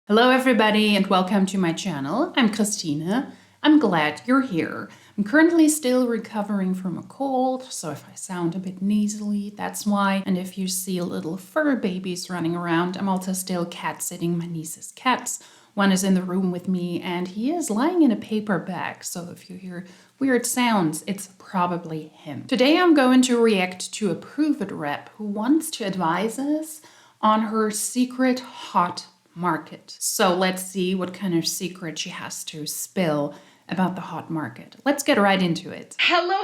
Hello everybody and welcome to my channel. I'm Christine. I'm glad you're here. I'm currently still recovering from a cold, so if I sound a bit nasally, that's why. And if you see little fur babies running around, I'm also still cat sitting my niece's cats. One is in the room with me and he is lying in a paper bag, so if you hear weird sounds, it's probably him. Today I'm going to react to a Prüvit rep who wants to advise us on her secret hot market. So let's see what kind of secret she has to spill about the hot market. Let's get right into it. Hello,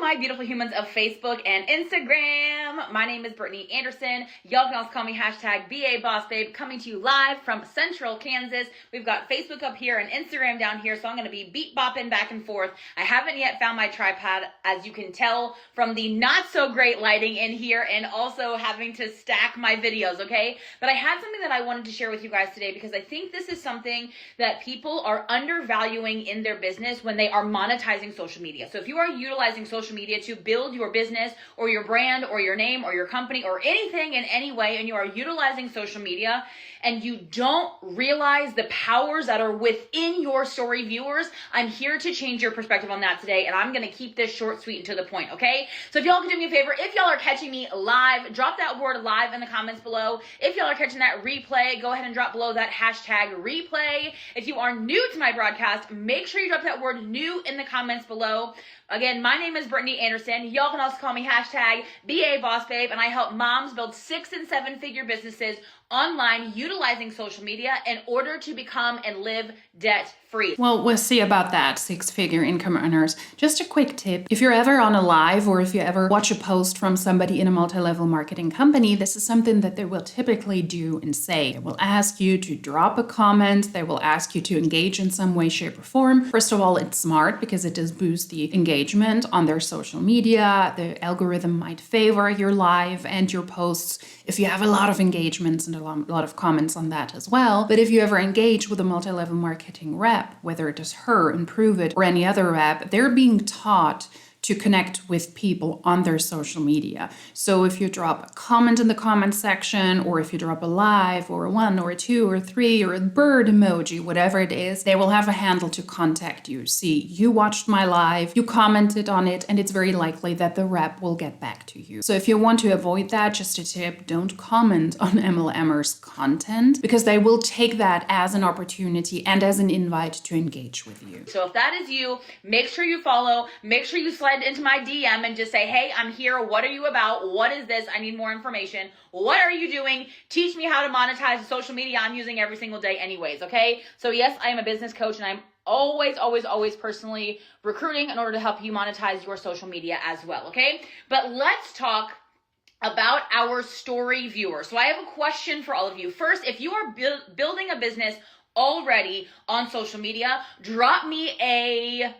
my beautiful humans of Facebook and Instagram. My name is Brittany Anderson. Y'all can also call me #BABossBabe, coming to you live from Central Kansas. We've got Facebook up here and Instagram down here, so I'm going to be beat bopping back and forth. I haven't yet found my tripod, as you can tell from the not so great lighting in here and also having to stack my videos, okay? But I had something that I wanted to share with you guys today because I think this is something that people are undervaluing in their business when they are monetizing social media. So if you are utilizing social media to build your business or your brand or your name or your company or anything in any way, and you are utilizing social media and you don't realize the powers that are within your story viewers, I'm here to change your perspective on that today, and I'm going to keep this short, sweet, and to the point, okay? So if y'all can do me a favor, if y'all are catching me live, drop that word live in the comments below. If y'all are catching that replay, go ahead and drop below that #replay. If you are new to my broadcast, make sure you drop that word new in the comments below. Again, my name is Brittany Anderson. Y'all can also call me #BABossBabe, and I help moms build 6- and 7-figure businesses online utilizing social media in order to become and live debt-free. Well, we'll see about that, 6-figure income earners. Just a quick tip. If you're ever on a live or if you ever watch a post from somebody in a multi-level marketing company, this is something that they will typically do and say. They will ask you to drop a comment. They will ask you to engage in some way, shape, or form. First of all, it's smart because it does boost the engagement on their social media. The algorithm might favor your live and your posts if you have a lot of engagements and a lot of comments on that as well. But if you ever engage with a multi-level marketing rep, whether it is her and Prüvit or any other rep, they're being taught to connect with people on their social media. So if you drop a comment in the comment section, or if you drop a live or a 1 or a 2 or 3 or a bird emoji, whatever it is, they will have a handle to contact you. See, you watched my live, you commented on it, and it's very likely that the rep will get back to you. So if you want to avoid that, just a tip, don't comment on MLMers' content because they will take that as an opportunity and as an invite to engage with you. So if that is you, make sure you follow, make sure you slide into my DM and just say, hey, I'm here. What are you about? What is this? I need more information. What are you doing? Teach me how to monetize the social media I'm using every single day anyways, okay? So yes, I am a business coach and I'm always personally recruiting in order to help you monetize your social media as well, okay? But let's talk about our story viewer. So I have a question for all of you. First, if you are building a business already on social media, drop me a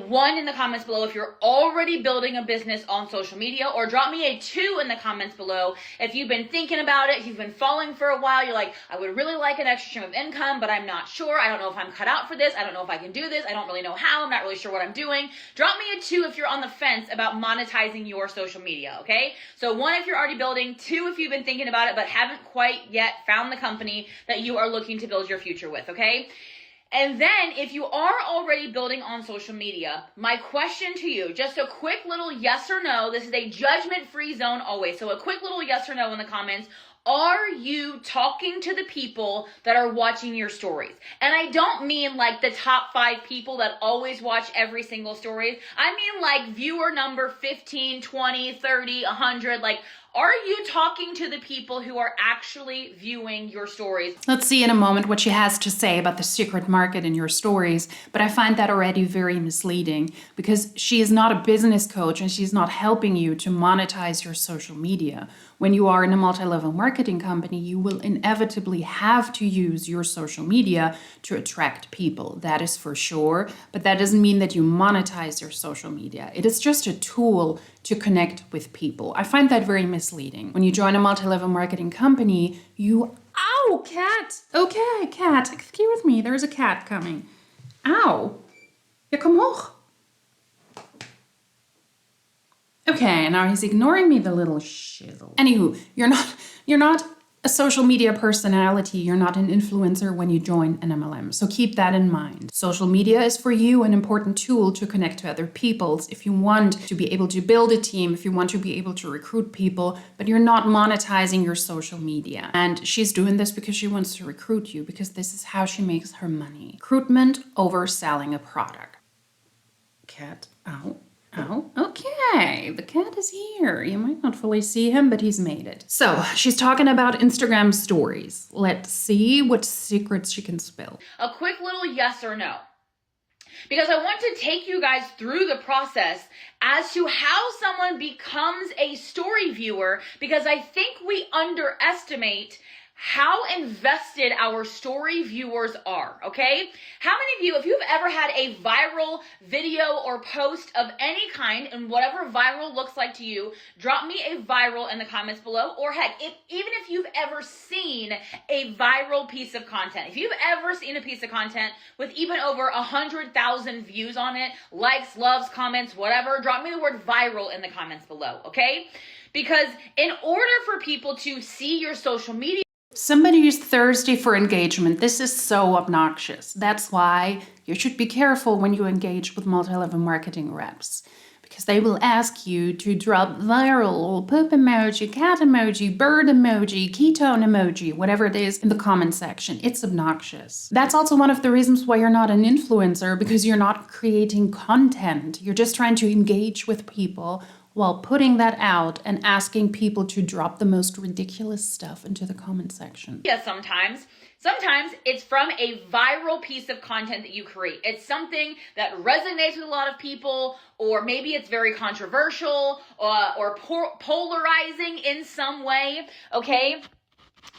1 in the comments below if you're already building a business on social media, or drop me a 2 in the comments below if you've been thinking about it, if you've been following for a while, you're like, I would really like an extra stream of income, but I'm not sure. I don't know if I'm cut out for this. I don't know if I can do this. I don't really know how. I'm not really sure what I'm doing. Drop me a 2 if you're on the fence about monetizing your social media, okay? So 1 if you're already building, 2 if you've been thinking about it but haven't quite yet found the company that you are looking to build your future with, okay? And then if you are already building on social media, my question to you, just a quick little yes or no. This is a judgment-free zone always. So a quick little yes or no in the comments. Are you talking to the people that are watching your stories? And I don't mean like the top 5 people that always watch every single story. I mean like viewer number 15, 20, 30, 100, like, are you talking to the people who are actually viewing your stories? Let's see in a moment what she has to say about the secret market in your stories, but I find that already very misleading because she is not a business coach and she's not helping you to monetize your social media. When you are in a multi-level marketing company, you will inevitably have to use your social media to attract people. That is for sure, but that doesn't mean that you monetize your social media. It is just a tool to connect with people. I find that very misleading. When you join a multi-level marketing company, ow, cat. Okay, cat, excuse me, there's a cat coming. Ow. Ja, kom hoch. Okay, now he's ignoring me, the little shizzle. Anywho, you're not a social media personality. You're not an influencer when you join an MLM. So keep that in mind. Social media is for you an important tool to connect to other people. If you want to be able to build a team, if you want to be able to recruit people, but you're not monetizing your social media. And she's doing this because she wants to recruit you, because this is how she makes her money. Recruitment over selling a product. Cat, ow. Oh, okay. The cat is here. You might not fully see him, but he's made it. So she's talking about Instagram stories. Let's see what secrets she can spill. A quick little yes or no. Because I want to take you guys through the process as to how someone becomes a story viewer, because I think we underestimate how invested our story viewers are, okay? How many of you, if you've ever had a viral video or post of any kind, and whatever viral looks like to you, drop me a viral in the comments below, or heck, even if you've ever seen a viral piece of content, if you've ever seen a piece of content with even over 100,000 views on it, likes, loves, comments, whatever, drop me the word viral in the comments below, okay? Because in order for people to see your social media, somebody who's thirsty for engagement. This is so obnoxious. That's why you should be careful when you engage with multi-level marketing reps, because they will ask you to drop viral, poop emoji, cat emoji, bird emoji, ketone emoji, whatever it is in the comment section. It's obnoxious. That's also one of the reasons why you're not an influencer, because you're not creating content. You're just trying to engage with people while putting that out and asking people to drop the most ridiculous stuff into the comment section. Yeah, sometimes it's from a viral piece of content that you create. It's something that resonates with a lot of people, or maybe it's very controversial or polarizing in some way, okay?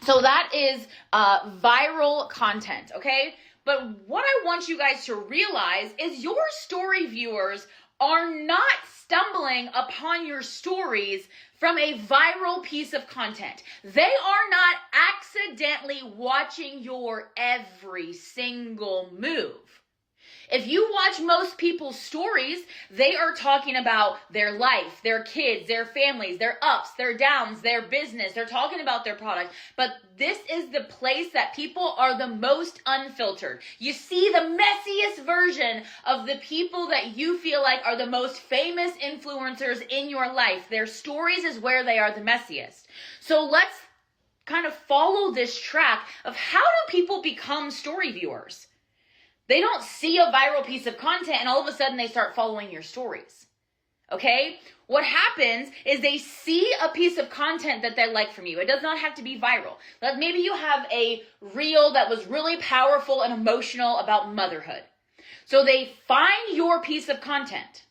So that is viral content, okay? But what I want you guys to realize is your story viewers are not stumbling upon your stories from a viral piece of content. They are not accidentally watching your every single move. If you watch most people's stories, they are talking about their life, their kids, their families, their ups, their downs, their business. They're talking about their product. But this is the place that people are the most unfiltered. You see the messiest version of the people that you feel like are the most famous influencers in your life. Their stories is where they are the messiest. So let's kind of follow this track of how do people become story viewers? They don't see a viral piece of content and all of a sudden they start following your stories. Okay? What happens is they see a piece of content that they like from you. It does not have to be viral. But maybe you have a reel that was really powerful and emotional about motherhood. So they find your piece of content.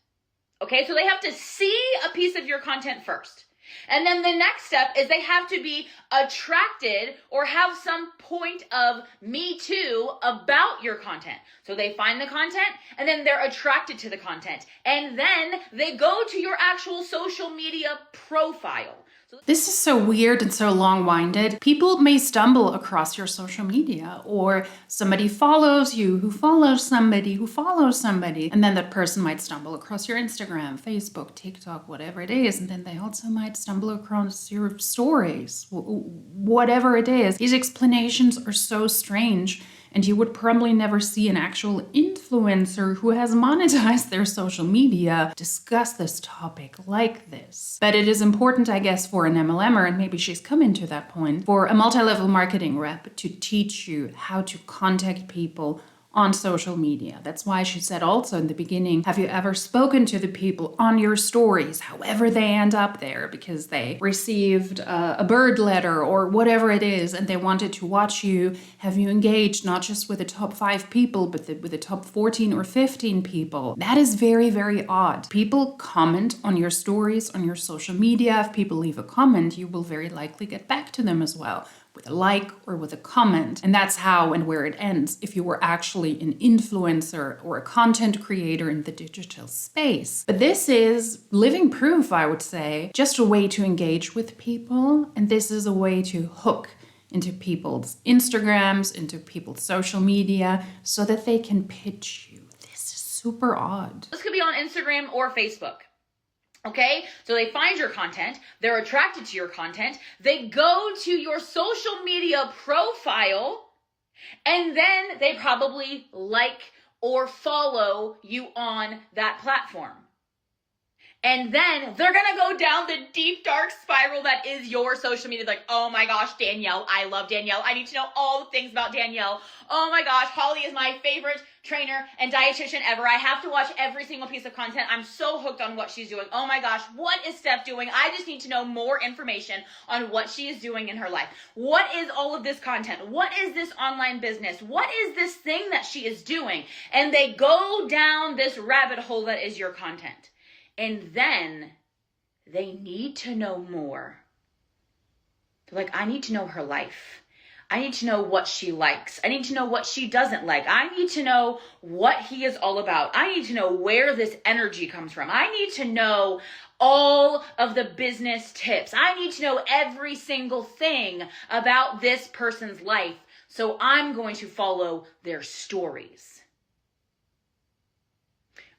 Okay? So they have to see a piece of your content first. And then the next step is they have to be attracted or have some point of me too about your content. So they find the content and then they're attracted to the content. And then they go to your actual social media profile. This is so weird and so long-winded. People may stumble across your social media, or somebody follows you who follows somebody who follows somebody, and then that person might stumble across your Instagram, Facebook, TikTok, whatever it is, and then they also might stumble across your stories, whatever it is. These explanations are so strange, and you would probably never see an actual influencer who has monetized their social media discuss this topic like this. But it is important, I guess, for an MLMer, and maybe she's coming to that point, for a multi-level marketing rep to teach you how to contact people on social media. That's why she said also in the beginning, have you ever spoken to the people on your stories, however they end up there, because they received a bird letter or whatever it is, and they wanted to watch you? Have you engaged not just with the top 5 people, but with the top 14 or 15 people? That is very, very odd. People comment on your stories, on your social media. If people leave a comment, you will very likely get back to them as well, with a like or with a comment. And that's how and where it ends if you were actually an influencer or a content creator in the digital space. But this is living proof, I would say, just a way to engage with people. And this is a way to hook into people's Instagrams, into people's social media, so that they can pitch you. This is super odd. This could be on Instagram or Facebook. Okay, so they find your content, they're attracted to your content, they go to your social media profile, and then they probably like or follow you on that platform. And then they're gonna go down the deep, dark spiral that is your social media. Like, oh my gosh, Danielle, I love Danielle. I need to know all the things about Danielle. Oh my gosh, Holly is my favorite trainer and dietitian ever. I have to watch every single piece of content. I'm so hooked on what she's doing. Oh my gosh, what is Steph doing? I just need to know more information on what she is doing in her life. What is all of this content? What is this online business? What is this thing that she is doing? And they go down this rabbit hole that is your content. And then they need to know more. They're like, I need to know her life. I need to know what she likes. I need to know what she doesn't like. I need to know what he is all about. I need to know where this energy comes from. I need to know all of the business tips. I need to know every single thing about this person's life. So I'm going to follow their stories.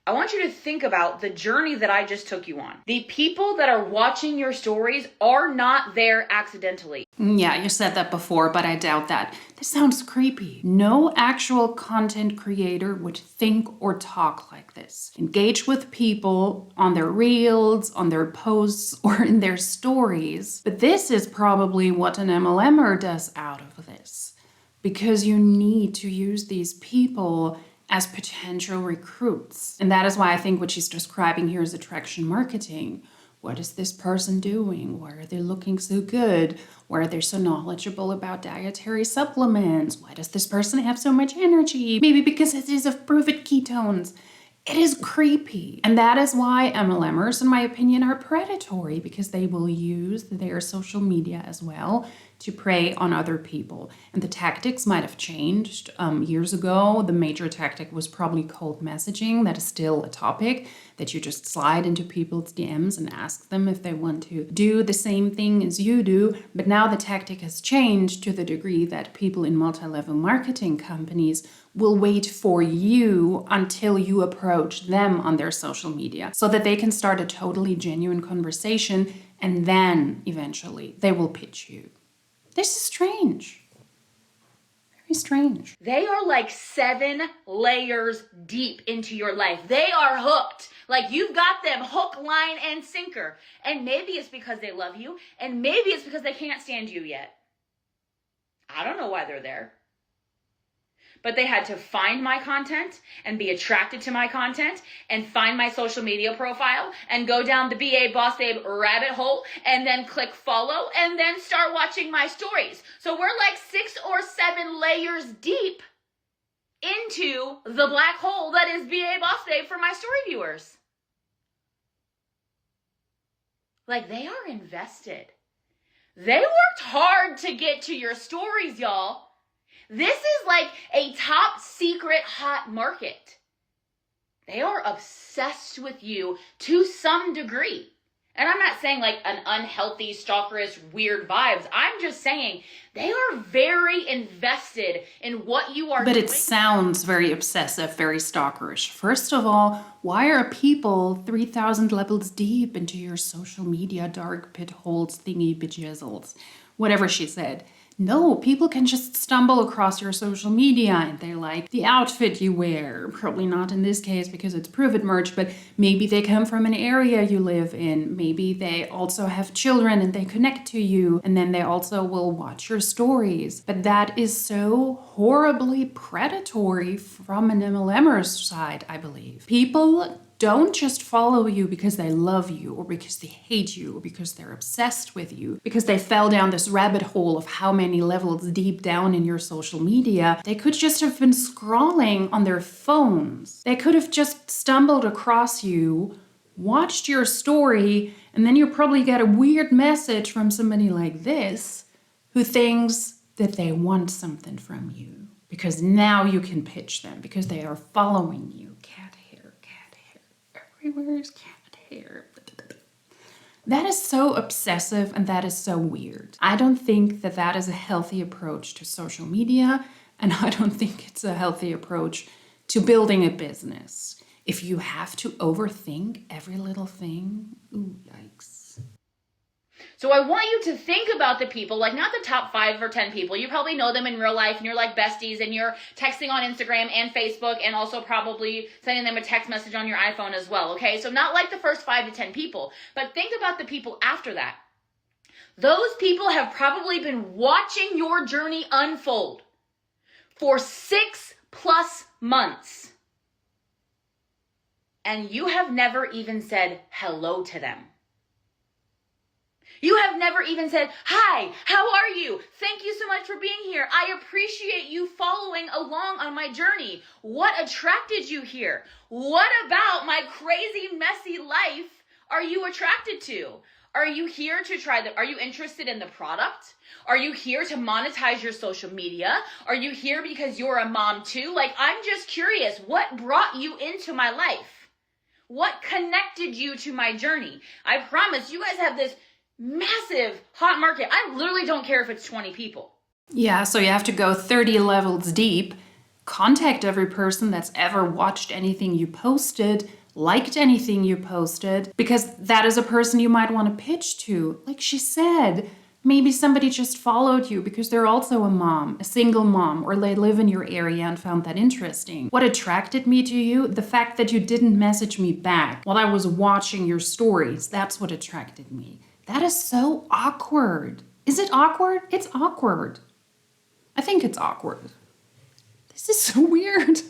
I want you to think about the journey that I just took you on. The people that are watching your stories are not there accidentally. Yeah, you said that before, but I doubt that. This sounds creepy. No actual content creator would think or talk like this. Engage with people on their reels, on their posts, or in their stories. But this is probably what an MLMer does out of this. Because you need to use these people as potential recruits. And that is why I think what she's describing here is attraction marketing. What is this person doing? Why are they looking so good? Why are they so knowledgeable about dietary supplements? Why does this person have so much energy? Maybe because it is of Prüvit ketones. It is creepy. And that is why MLMers, in my opinion, are predatory, because they will use their social media as well to prey on other people. And the tactics might have changed. Years ago, the major tactic was probably cold messaging. That is still a topic, that you just slide into people's DMs and ask them if they want to do the same thing as you do. But now the tactic has changed to the degree that people in multi-level marketing companies will wait for you until you approach them on their social media so that they can start a totally genuine conversation, and then eventually they will pitch you. This is strange. Very strange. They are like 7 layers deep into your life. They are hooked. Like, you've got them hook, line, and sinker. And maybe it's because they love you, and maybe it's because they can't stand you yet. I don't know why they're there. But they had to find my content and be attracted to my content and find my social media profile and go down the BA Boss Babe rabbit hole and then click follow and then start watching my stories. So we're like 6 or 7 layers deep into the black hole that is BA Boss Babe for my story viewers. Like, they are invested. They worked hard to get to your stories, y'all. This is like a top secret hot market. They are obsessed with you to some degree. And I'm not saying like an unhealthy, stalkerish, weird vibes. I'm just saying they are very invested in what you are doing. But it sounds very obsessive, very stalkerish. First of all, why are people 3,000 levels deep into your social media dark pit holes thingy bejizzles? Whatever she said. No, people can just stumble across your social media and they like the outfit you wear. Probably not in this case because it's Prüvit merch, but maybe they come from an area you live in. Maybe they also have children and they connect to you, and then they also will watch your stories. But that is so horribly predatory from an MLMer's side, I believe. People don't just follow you because they love you or because they hate you or because they're obsessed with you, because they fell down this rabbit hole of how many levels deep down in your social media. They could just have been scrolling on their phones. They could have just stumbled across you, watched your story, and then you probably get a weird message from somebody like this who thinks that they want something from you because now you can pitch them because they are following you. Everywhere is cat hair. That is so obsessive and that is so weird. I don't think that that is a healthy approach to social media, and I don't think it's a healthy approach to building a business. if you have to overthink every little thing, ooh, yikes. So I want you to think about the people, like not the top 5 or 10 people. You probably know them in real life and you're like besties and you're texting on Instagram and Facebook and also probably sending them a text message on your iPhone as well, okay? So not like the first 5 to 10 people, but think about the people after that. Those people have probably been watching your journey unfold for 6+ months. And you have never even said hello to them. You have never even said, hi, how are you? Thank you so much for being here. I appreciate you following along on my journey. What attracted you here? What about my crazy, messy life are you attracted to? Are you here to are you interested in the product? Are you here to monetize your social media? Are you here because you're a mom too? Like, I'm just curious, what brought you into my life? What connected you to my journey? I promise you guys have this massive hot market. I literally don't care if it's 20 people. Yeah, so you have to go 30 levels deep, contact every person that's ever watched anything you posted, liked anything you posted, because that is a person you might want to pitch to. Like she said, maybe somebody just followed you because they're also a mom, a single mom, or they live in your area and found that interesting. What attracted me to you? The fact that you didn't message me back while I was watching your stories. That's what attracted me. That is so awkward. Is it awkward? It's awkward. I think it's awkward. This is so weird.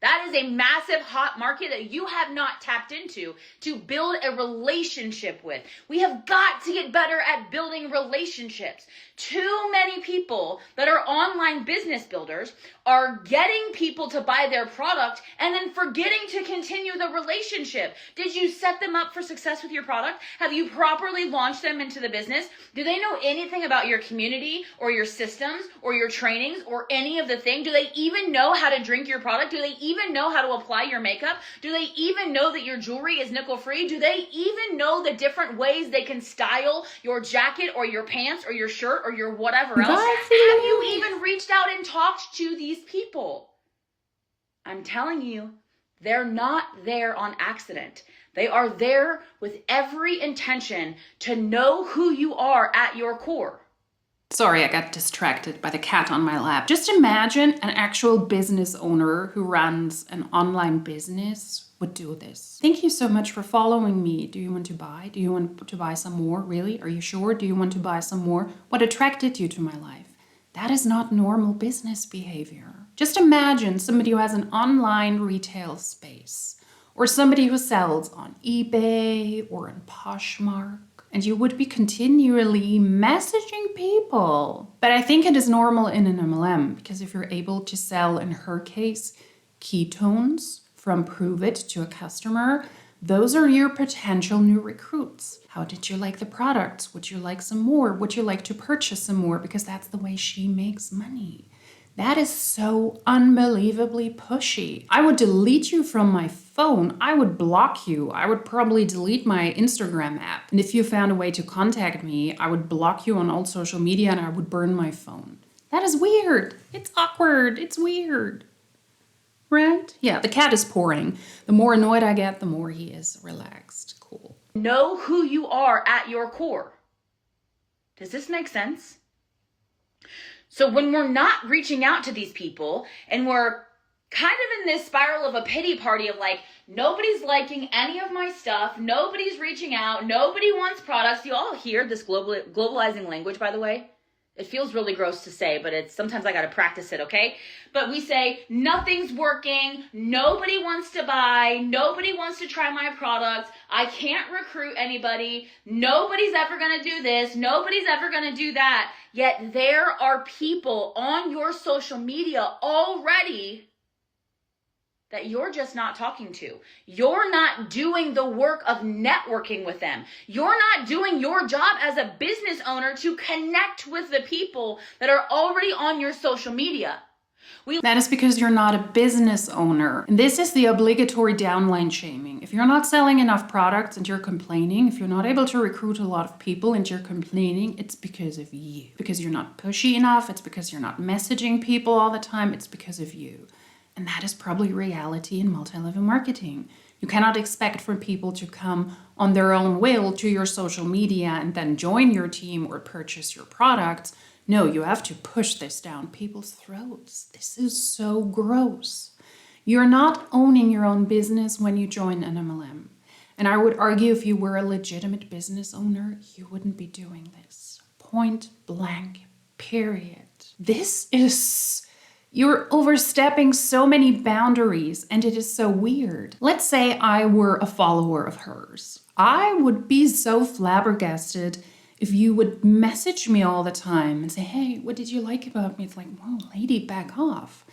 That is a massive hot market that you have not tapped into to build a relationship with. We have got to get better at building relationships. Too many people that are online business builders are getting people to buy their product and then forgetting to continue the relationship. Did you set them up for success with your product? Have you properly launched them into the business? Do they know anything about your community or your systems or your trainings or any of the thing? Do they even know how to drink your product? Do they even know how to apply your makeup? Do they even know that your jewelry is nickel free? Do they even know the different ways they can style your jacket or your pants or your shirt or your whatever else? Have you even reached out and talked to these people? I'm telling you, they're not there on accident. They are there with every intention to know who you are at your core. Sorry, I got distracted by the cat on my lap. Just imagine an actual business owner who runs an online business would do this. Thank you so much for following me. Do you want to buy? Do you want to buy some more? Really? Are you sure? Do you want to buy some more? What attracted you to my life? That is not normal business behavior. Just imagine somebody who has an online retail space or somebody who sells on eBay or on Poshmark. And you would be continually messaging people. But I think it is normal in an MLM because if you're able to sell, in her case, ketones from Prüvit to a customer, those are your potential new recruits. How did you like the products? Would you like some more? Would you like to purchase some more? Because that's the way she makes money. That is so unbelievably pushy. I would delete you from my phone. I would block you. I would probably delete my Instagram app. And if you found a way to contact me, I would block you on all social media and I would burn my phone. That is weird. It's awkward. It's weird. Right? Yeah, the cat is purring. The more annoyed I get, the more he is relaxed. Cool. Know who you are at your core. Does this make sense? So when we're not reaching out to these people and we're kind of in this spiral of a pity party of like, nobody's liking any of my stuff, nobody's reaching out, nobody wants products. You all hear this globalizing language, by the way? It feels really gross to say, but it's sometimes I got to practice it, okay? But we say, nothing's working, nobody wants to buy, nobody wants to try my products, I can't recruit anybody, nobody's ever going to do this, nobody's ever going to do that. Yet there are people on your social media already that you're just not talking to. You're not doing the work of networking with them. You're not doing your job as a business owner to connect with the people that are already on your social media. That is because you're not a business owner. And this is the obligatory downline shaming. If you're not selling enough products and you're complaining, if you're not able to recruit a lot of people and you're complaining, it's because of you. Because you're not pushy enough, it's because you're not messaging people all the time, it's because of you. And that is probably reality in multi-level marketing. You cannot expect for people to come on their own will to your social media and then join your team or purchase your products. No, you have to push this down people's throats. This is so gross. You're not owning your own business when you join an MLM. And I would argue if you were a legitimate business owner, you wouldn't be doing this. Point blank, period. You're overstepping so many boundaries, and it is so weird. Let's say I were a follower of hers. I would be so flabbergasted if you would message me all the time and say, hey, what did you like about me? It's like, whoa, lady, back off.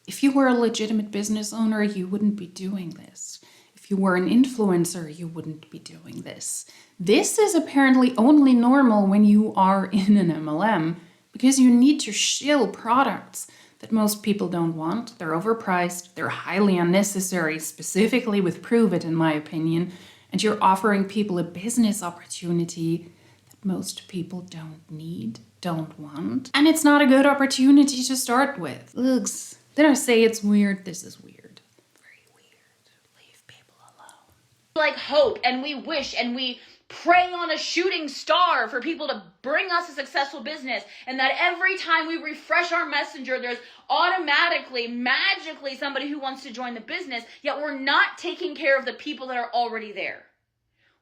If you were a legitimate business owner, you wouldn't be doing this. If you were an influencer, you wouldn't be doing this. This is apparently only normal when you are in an MLM because you need to shill products that most people don't want. They're overpriced, they're highly unnecessary, specifically with Prüvit, in my opinion, and you're offering people a business opportunity that most people don't need, don't want. And it's not a good opportunity to start with. Ugh. Did I say it's weird? This is weird. Very weird. Leave people alone. Like hope and we wish and we pray on a shooting star for people to bring us a successful business, and that every time we refresh our messenger, there's automatically, magically somebody who wants to join the business, yet we're not taking care of the people that are already there.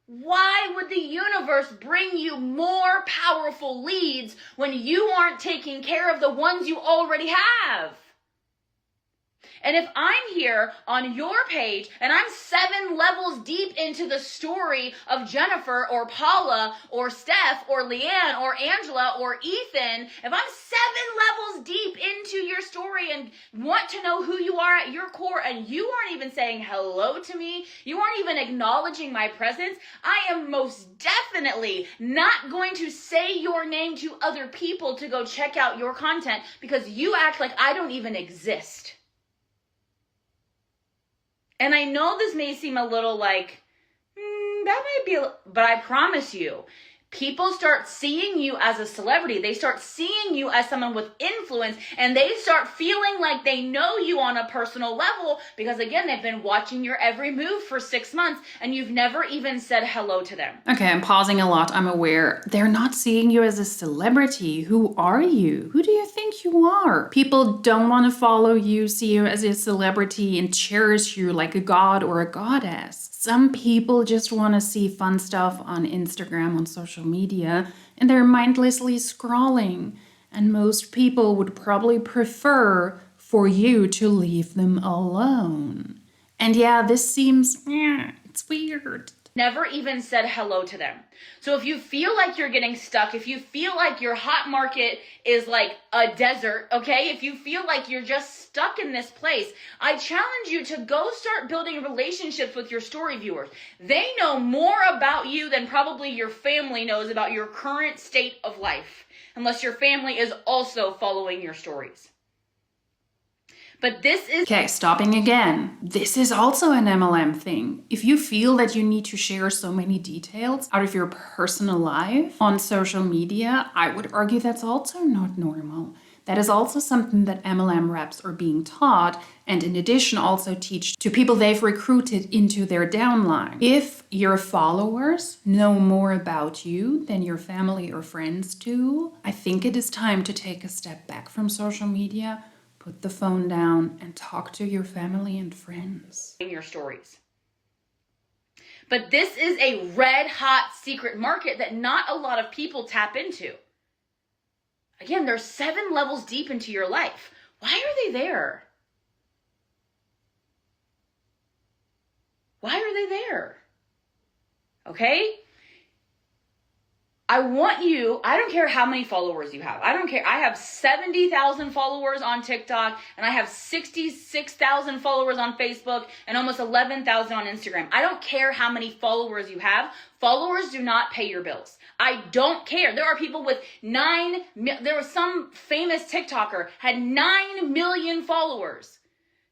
Why would the universe bring you more powerful leads when you aren't taking care of the ones you already have? And if I'm here on your page and I'm 7 levels deep into the story of Jennifer or Paula or Steph or Leanne or Angela or Ethan, if I'm 7 levels deep into your story and want to know who you are at your core and you aren't even saying hello to me, you aren't even acknowledging my presence, I am most definitely not going to say your name to other people to go check out your content because you act like I don't even exist. And I know this may seem a little like, that might be, but I promise you, people start seeing you as a celebrity. They start seeing you as someone with influence, and they start feeling like they know you on a personal level because, again, they've been watching your every move for 6 months, and you've never even said hello to them. Okay, I'm pausing a lot. I'm aware. They're not seeing you as a celebrity. Who are you? Who do you think you are? People don't want to follow you, see you as a celebrity, and cherish you like a god or a goddess. Some people just want to see fun stuff on Instagram, on social media, and they're mindlessly scrolling. And most people would probably prefer for you to leave them alone. And yeah, this seems, it's weird. Never even said hello to them. So if you feel like you're getting stuck, if you feel like your hot market is like a desert, okay? If you feel like you're just stuck in this place, I challenge you to go start building relationships with your story viewers. They know more about you than probably your family knows about your current state of life, unless your family is also following your stories. But this is... Okay, stopping again. This is also an MLM thing. If you feel that you need to share so many details out of your personal life on social media, I would argue that's also not normal. That is also something that MLM reps are being taught, and in addition also teach to people they've recruited into their downline. If your followers know more about you than your family or friends do, I think it is time to take a step back from social media, put the phone down, and talk to your family and friends. In your stories. But this is a red hot secret market that not a lot of people tap into. Again, they're 7 levels deep into your life. Why are they there? Why are they there? Okay? I want you, I don't care how many followers you have. I don't care. I have 70,000 followers on TikTok, and I have 66,000 followers on Facebook, and almost 11,000 on Instagram. I don't care how many followers you have. Followers do not pay your bills. I don't care. There are people with there was some famous TikToker, had 9 million followers,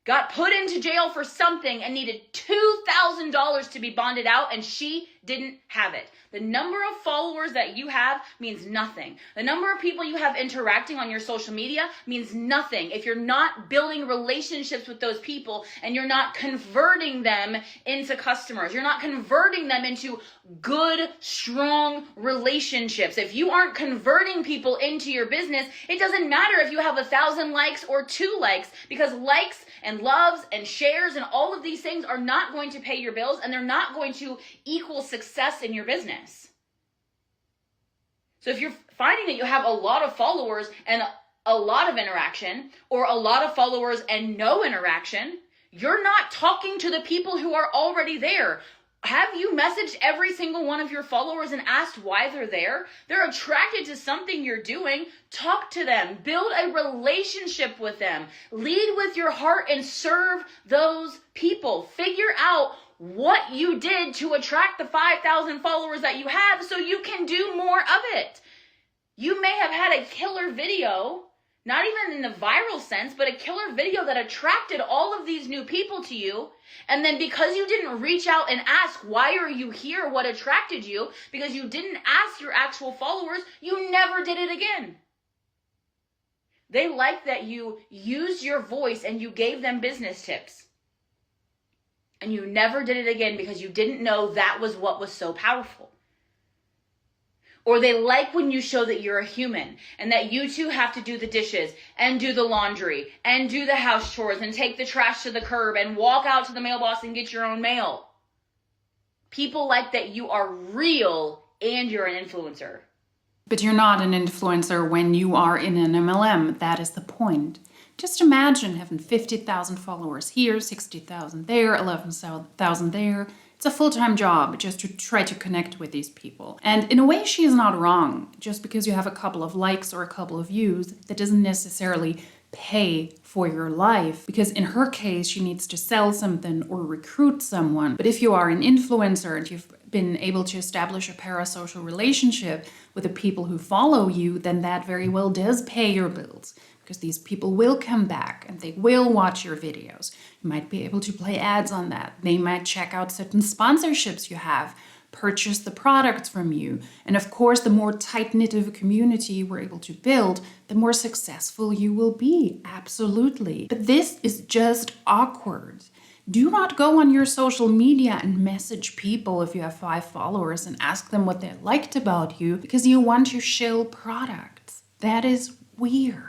got put into jail for something and needed $2,000 to be bonded out, and she didn't have it. The number of followers that you have means nothing. The number of people you have interacting on your social media means nothing if you're not building relationships with those people and you're not converting them into customers. You're not converting them into good, strong relationships. If you aren't converting people into your business, it doesn't matter if you have 1,000 likes or 2 likes, because likes and loves and shares and all of these things are not going to pay your bills, and they're not going to equal success in your business. So if you're finding that you have a lot of followers and a lot of interaction, or a lot of followers and no interaction, you're not talking to the people who are already there. Have you messaged every single one of your followers and asked why they're there? They're attracted to something you're doing. Talk to them. Build a relationship with them. Lead with your heart and serve those people. Figure out what you did to attract the 5,000 followers that you have so you can do more of it. You may have had a killer video, not even in the viral sense, but a killer video that attracted all of these new people to you. And then because you didn't reach out and ask, why are you here? What attracted you? Because you didn't ask your actual followers, you never did it again. They like that you used your voice and you gave them business tips. And you never did it again because you didn't know that was what was so powerful. Or they like when you show that you're a human and that you too have to do the dishes and do the laundry and do the house chores and take the trash to the curb and walk out to the mailbox and get your own mail. People like that you are real and you're an influencer. But you're not an influencer when you are in an MLM. That is the point. Just imagine having 50,000 followers here, 60,000 there, 11,000 there. It's a full-time job just to try to connect with these people. And in a way, she is not wrong. Just because you have a couple of likes or a couple of views, that doesn't necessarily pay for your life. Because in her case, she needs to sell something or recruit someone. But if you are an influencer and you've been able to establish a parasocial relationship with the people who follow you, then that very well does pay your bills. Because these people will come back and they will watch your videos. You might be able to play ads on that. They might check out certain sponsorships you have, purchase the products from you. And of course, the more tight-knit of a community we're able to build, the more successful you will be. Absolutely. But this is just awkward. Do not go on your social media and message people if you have 5 followers and ask them what they liked about you because you want to shill products. That is weird.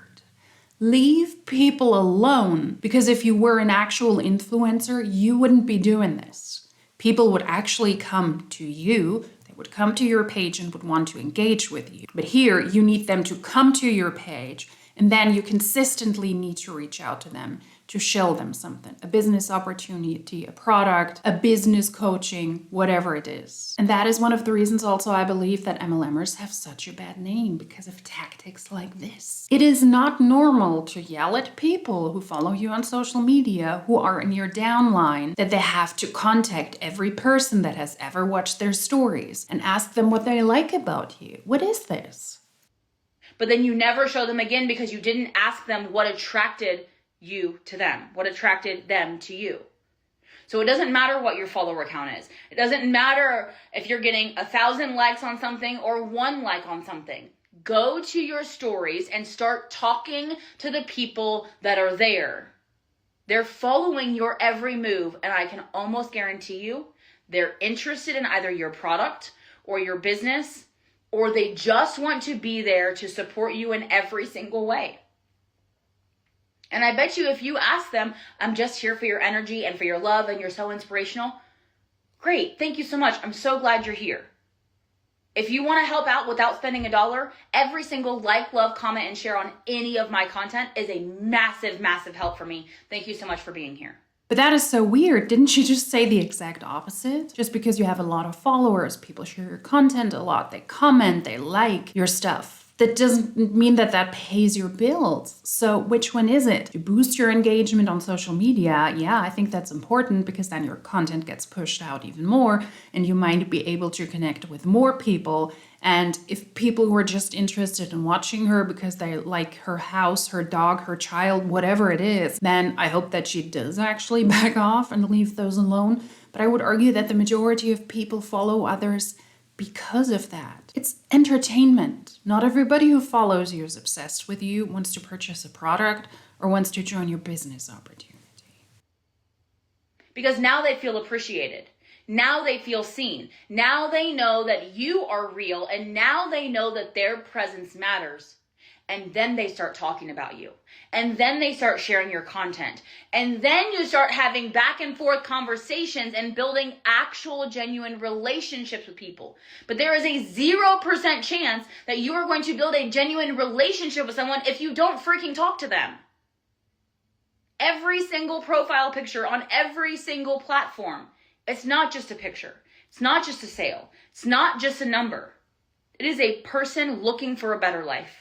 Leave people alone, because if you were an actual influencer, you wouldn't be doing this. People would actually come to you, they would come to your page and would want to engage with you. But here, you need them to come to your page, and then you consistently need to reach out to them to show them something, a business opportunity, a product, a business coaching, whatever it is. And that is one of the reasons also I believe that MLMers have such a bad name, because of tactics like this. It is not normal to yell at people who follow you on social media, who are in your downline, that they have to contact every person that has ever watched their stories and ask them what they like about you. What is this? But then you never show them again because you didn't ask them what attracted you to them, what attracted them to you. So it doesn't matter what your follower count is. It doesn't matter if you're getting 1,000 likes on something or 1 like on something. Go to your stories and start talking to the people that are there. They're following your every move, and I can almost guarantee you they're interested in either your product or your business, or they just want to be there to support you in every single way. And I bet you if you ask them, I'm just here for your energy and for your love and you're so inspirational. Great, thank you so much. I'm so glad you're here. If you want to help out without spending $1, every single like, love, comment, and share on any of my content is a massive, massive help for me. Thank you so much for being here. But that is so weird. Didn't you just say the exact opposite? Just because you have a lot of followers, people share your content a lot, they comment, they like your stuff. That doesn't mean that that pays your bills. So which one is it? To boost your engagement on social media, yeah, I think that's important because then your content gets pushed out even more and you might be able to connect with more people And if people who are just interested in watching her because they like her house, her dog, her child, whatever it is, then I hope that she does actually back off and leave those alone. But I would argue that the majority of people follow others because of that. It's entertainment. Not everybody who follows you is obsessed with you, wants to purchase a product, or wants to join your business opportunity. Because now they feel appreciated. Now they feel seen. Now they know that you are real, and now they know that their presence matters. And then they start talking about you. And then they start sharing your content. And then you start having back and forth conversations and building actual genuine relationships with people. But there is a 0% chance that you are going to build a genuine relationship with someone if you don't freaking talk to them. Every single profile picture on every single platform, it's not just a picture. It's not just a sale. It's not just a number. It is a person looking for a better life.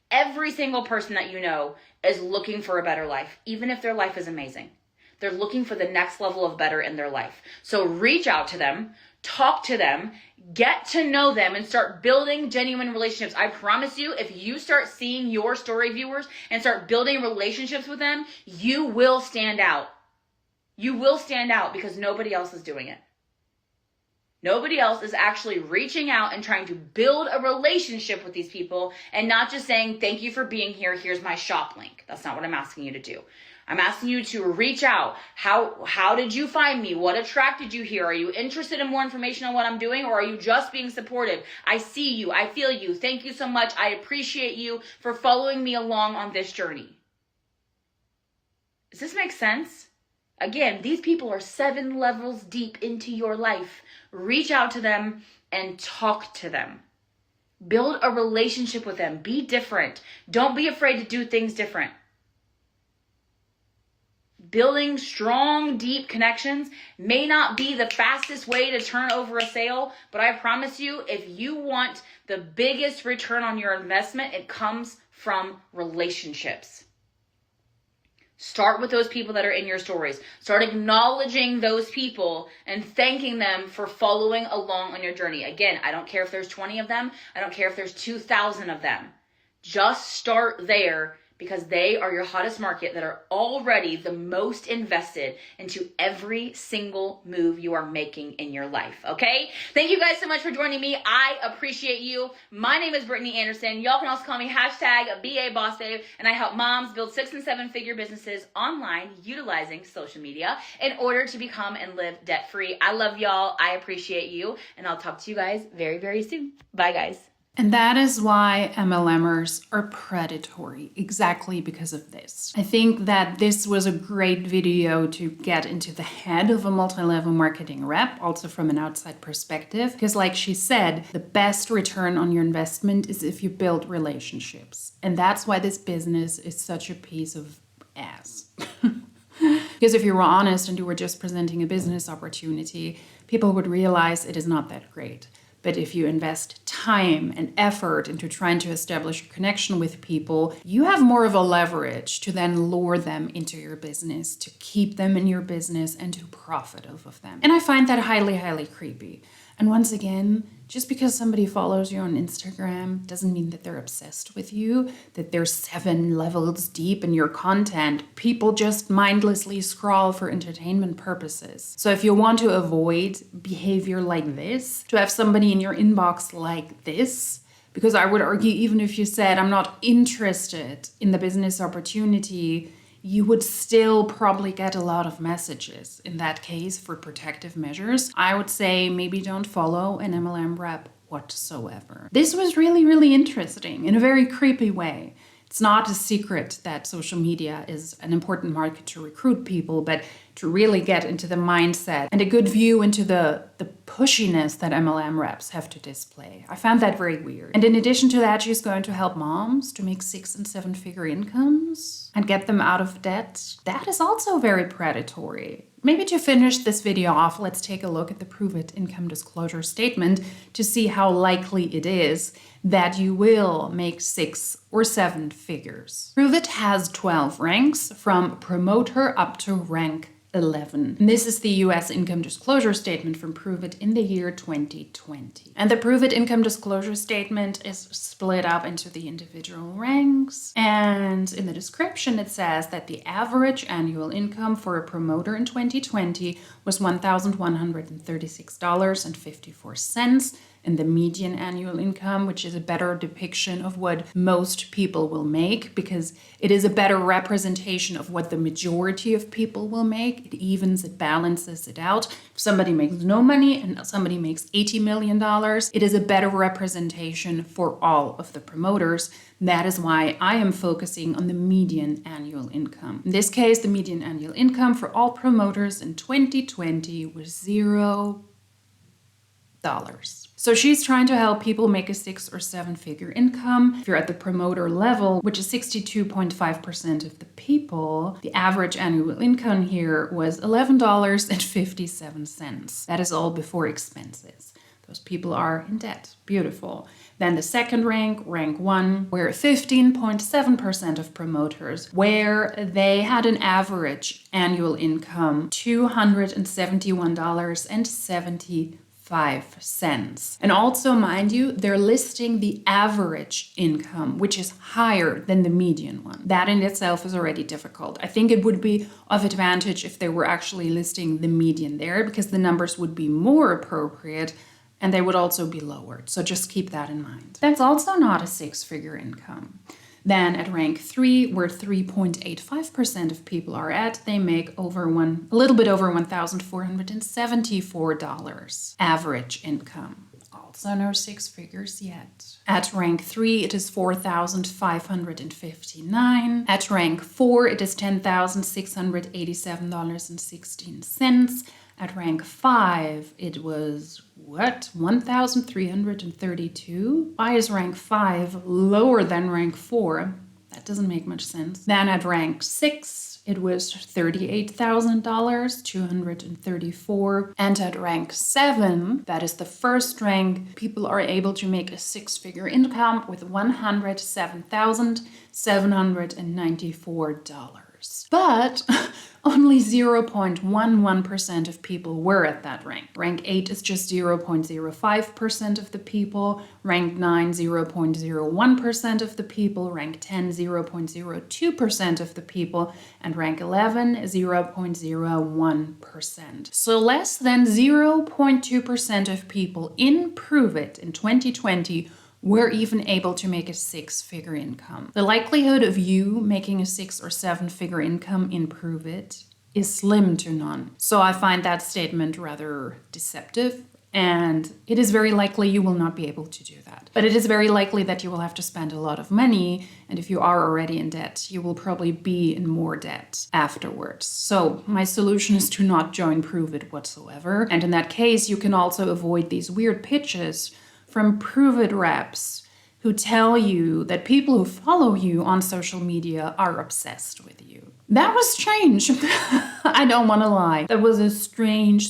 Every single person that you know is looking for a better life, even if their life is amazing. They're looking for the next level of better in their life. So reach out to them, talk to them, get to know them, and start building genuine relationships. I promise you, if you start seeing your story viewers and start building relationships with them, you will stand out. You will stand out because nobody else is doing it. Nobody else is actually reaching out and trying to build a relationship with these people and not just saying, thank you for being here. Here's my shop link. That's not what I'm asking you to do. I'm asking you to reach out. How did you find me? What attracted you here? Are you interested in more information on what I'm doing, or are you just being supportive? I see you. I feel you. Thank you so much. I appreciate you for following me along on this journey. Does this make sense? Again, these people are 7 levels deep into your life. Reach out to them and talk to them. Build a relationship with them. Be different. Don't be afraid to do things different. Building strong, deep connections may not be the fastest way to turn over a sale, but I promise you, if you want the biggest return on your investment, it comes from relationships. Start with those people that are in your stories. Start acknowledging those people and thanking them for following along on your journey. Again, I don't care if there's 20 of them. I don't care if there's 2,000 of them. Just start there, because they are your hottest market that are already the most invested into every single move you are making in your life, okay? Thank you guys so much for joining me. I appreciate you. My name is Brittany Anderson. Y'all can also call me #BABossBabe, and I help moms build 6- and 7-figure businesses online utilizing social media in order to become and live debt-free. I love y'all. I appreciate you, and I'll talk to you guys very, very soon. Bye, guys. And that is why MLMers are predatory, exactly because of this. I think that this was a great video to get into the head of a multi-level marketing rep, also from an outside perspective, because like she said, the best return on your investment is if you build relationships. And that's why this business is such a piece of ass. Because if you were honest and you were just presenting a business opportunity, people would realize it is not that great. But if you invest time and effort into trying to establish a connection with people, you have more of a leverage to then lure them into your business, to keep them in your business, and to profit off of them. And I find that highly, highly creepy. And once again, just because somebody follows you on Instagram doesn't mean that they're obsessed with you, that they're 7 levels deep in your content. People just mindlessly scroll for entertainment purposes. So if you want to avoid behavior like this, to have somebody in your inbox like this, because I would argue even if you said, I'm not interested in the business opportunity, you would still probably get a lot of messages. In that case, for protective measures, I would say maybe don't follow an MLM rep whatsoever. This was really, really interesting in a very creepy way. It's not a secret that social media is an important market to recruit people, but to really get into the mindset and a good view into the pushiness that MLM reps have to display. I found that very weird. And in addition to that, she's going to help moms to make 6- and 7-figure incomes and get them out of debt. That is also very predatory. Maybe to finish this video off, let's take a look at the Prüvit income disclosure statement to see how likely it is that you will make 6 or 7 figures. Prüvit has 12 ranks from promoter up to rank 11. And this is the US income disclosure statement from Prüvit in the year 2020. And the Prüvit income disclosure statement is split up into the individual ranks. And in the description, it says that the average annual income for a promoter in 2020 was $1,136.54. And the median annual income, which is a better depiction of what most people will make, because it is a better representation of what the majority of people will make. It evens, it balances it out. If somebody makes no money and somebody makes $80 million, it is a better representation for all of the promoters. That is why I am focusing on the median annual income. In this case, the median annual income for all promoters in 2020 was $0. So she's trying to help people make a 6 or 7 figure income. If you're at the promoter level, which is 62.5% of the people, the average annual income here was $11.57. That is all before expenses. Those people are in debt. Beautiful. Then the second rank, rank 1, where 15.7% of promoters, where they had an average annual income $271.70. 5 cents. And also, mind you, they're listing the average income, which is higher than the median one. That in itself is already difficult. I think it would be of advantage if they were actually listing the median there, because the numbers would be more appropriate and they would also be lowered. So just keep that in mind. That's also not a 6-figure income. Then at rank 3, where 3.85% of people are at, they make a little bit over $1,474 average income. Also no 6 figures yet. At rank 3, it is $4,559. At rank 4, it is $10,687.16. At rank 5, it was, $1,332? Why is rank 5 lower than rank 4? That doesn't make much sense. Then at rank 6, it was $38,234. And at rank 7, that is the first rank, people are able to make a 6-figure income with $107,794. But only 0.11% of people were at that rank. Rank 8 is just 0.05% of the people. Rank 9, 0.01% of the people. Rank 10, 0.02% of the people. And rank 11, 0.01%. So less than 0.2% of people in Prüvit in 2020 were even able to make a 6-figure income. The likelihood of you making a 6 or 7-figure income in Prüvit is slim to none. So I find that statement rather deceptive, and it is very likely you will not be able to do that. But it is very likely that you will have to spend a lot of money, and if you are already in debt, you will probably be in more debt afterwards. So my solution is to not join Prüvit whatsoever. And in that case, you can also avoid these weird pitches from Prüvit reps who tell you that people who follow you on social media are obsessed with you. That was strange. I don't want to lie. That was a strange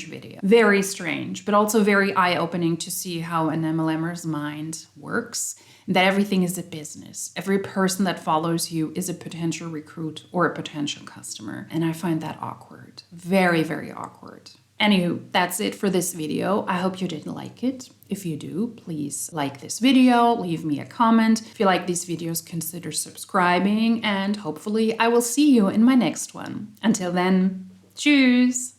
video. Very strange, but also very eye-opening to see how an MLMer's mind works, and that everything is a business. Every person that follows you is a potential recruit or a potential customer. And I find that awkward. Very, very awkward. Anywho, that's it for this video. I hope you did like it. If you do, please like this video, leave me a comment. If you like these videos, consider subscribing, and hopefully I will see you in my next one. Until then, tschüss!